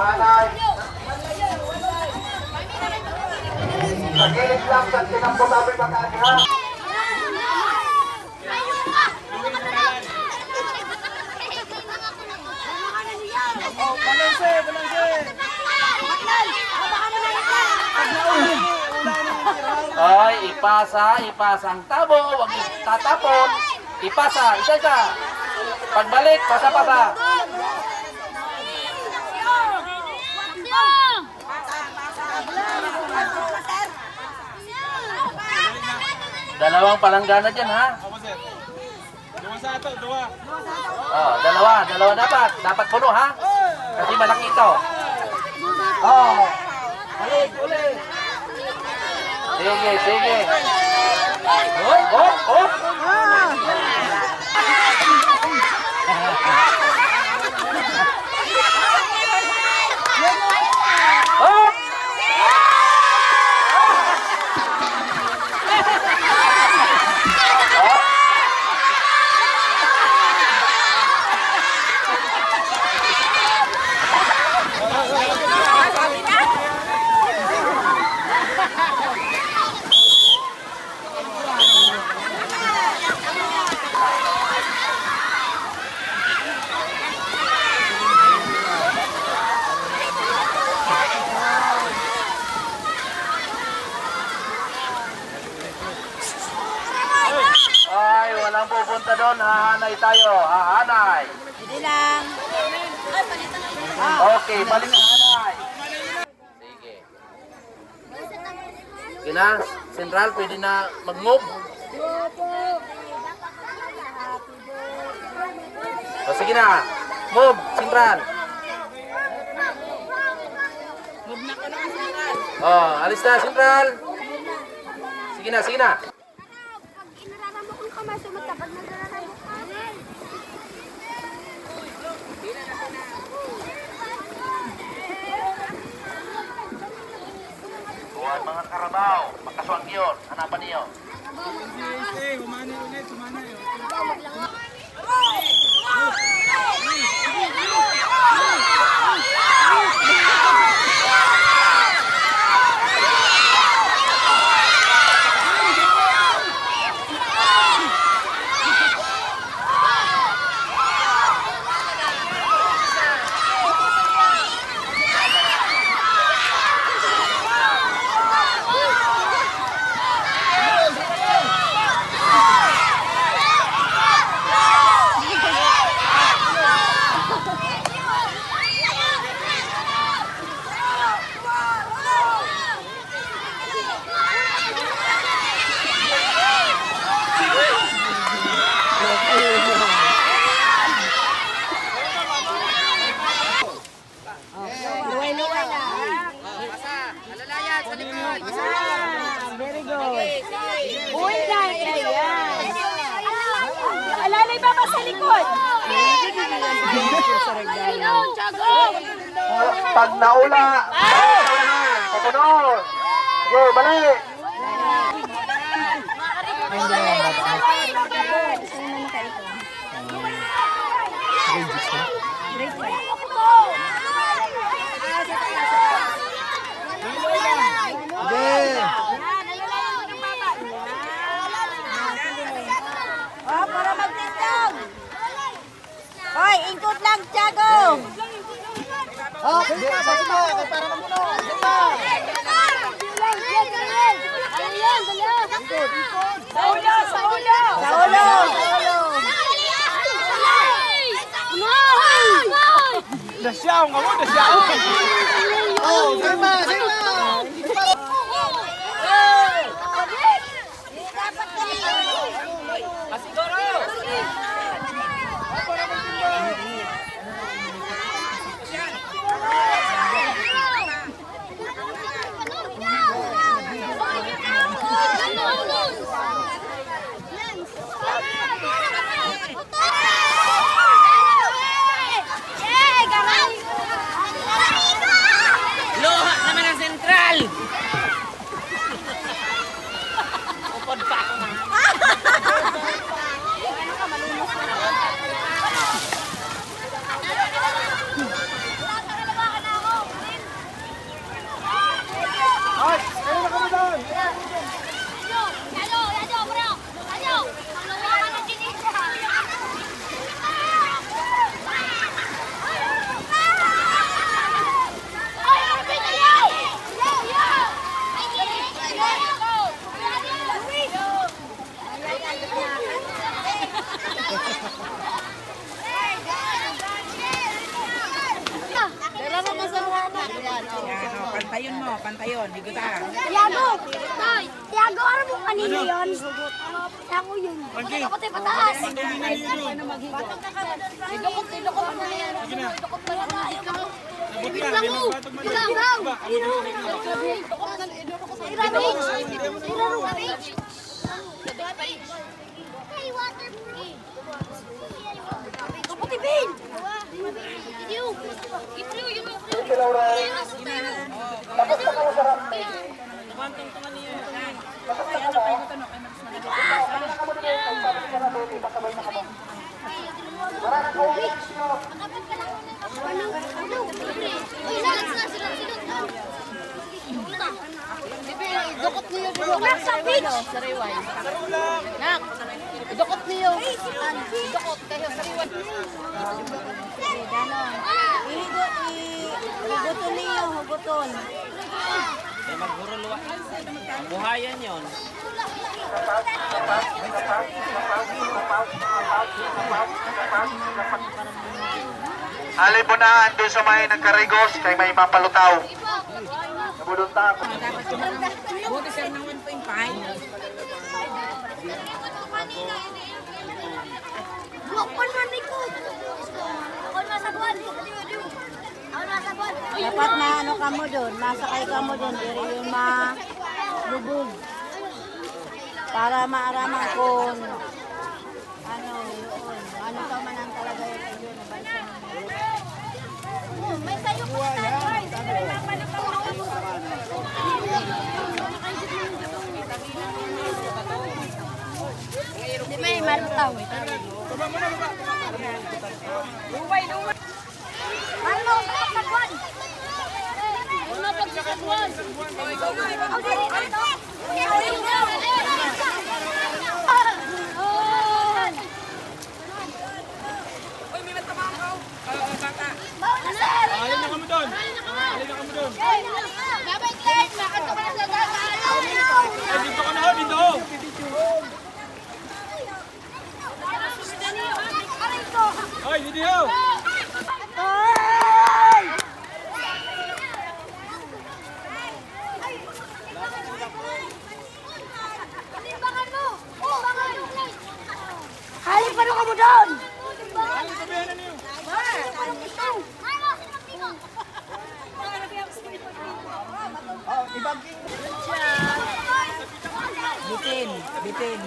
hanay. Sa gilid lang, sa kinamputabay magkani ha. Balanse, balanse. Ay, ipasa ang tabo, huwag tatapon. Ipasa, isa. Pagbalik, pasa. Dalawang palanggana dyan, ha? Dua sa ato, dua. Oh, dalawa dapat. Dapat puno, ha? Kasi malaki ito. Oh, ulit. Sige. Hop. Ay, walang pupunta doon. Hahanay tayo. Hahanay. Hindi lang. Okay, balik na hanay. Sige. Sige na. Central, pwede na mag-move. O, sige na. Move, Central. Move na ka na, Central. Oh, alis na, Central. Sige na. Buwan mga karabaw, makaswag yun. Hanapan niyo. Humana ulit, humana yun. Luway-luway na. Very good. Uy, yan. Alalay ba ka sa likod? Ayun, Tiago! Pag naula, papunod. Go, balik. Oh, para magtindog. Hoy, ingkot lang, Tiago. Oh, para mamuno. Sa ulo. Dasyaw, kamu dasyaw. Oh, sama. Loha naman ang Pantayon mo, pantayon. Higutan. Tiago! Tiago, ano mo kanina yun? Ako yun. Ako tayo pataas. Idukot mo na yan. Idukot mo na yan. Lang mo. Kapatibin! Si Laurel. Tapos na kayo sa rugby. Dukot niyo dukot sa pitch. Sariway. Nak. Dukot niyo. Dukot kayo sariway. Huguton niyo, huguton. Maghurulwa. Buhayan yon. Alibunahan doon sa may nagkarigos kay may mapalutaw. Nabulunta ako. Buti sir ng 1.5. Bukon man ni ko. Ako nasa buwan. Ako nasa buwan. Dapat na ano ka mo doon, masakay ka mo doon, diri yung malubog. Para maaraman kung ano yun, ano ka man ang talaga yun, nabansa mo. May sayo pa tayo. Di may marutaw. Marlo, sa buwan. Una pag sa buwan. Ang dili ano? Uy, may matamaan ka. Bata. Bawal na sir. Alin na kamo doon. Alin na kamo doon. Babay Glenn, nakato ka na sa gagalaw. Ay, dito ka na ho, dito ho. Aray ko. Ay, dito ho. Ay! Timbangan mo! Timbangan mo! Halip pa ka mo doon! Alin sabihan na niyo. Bitin.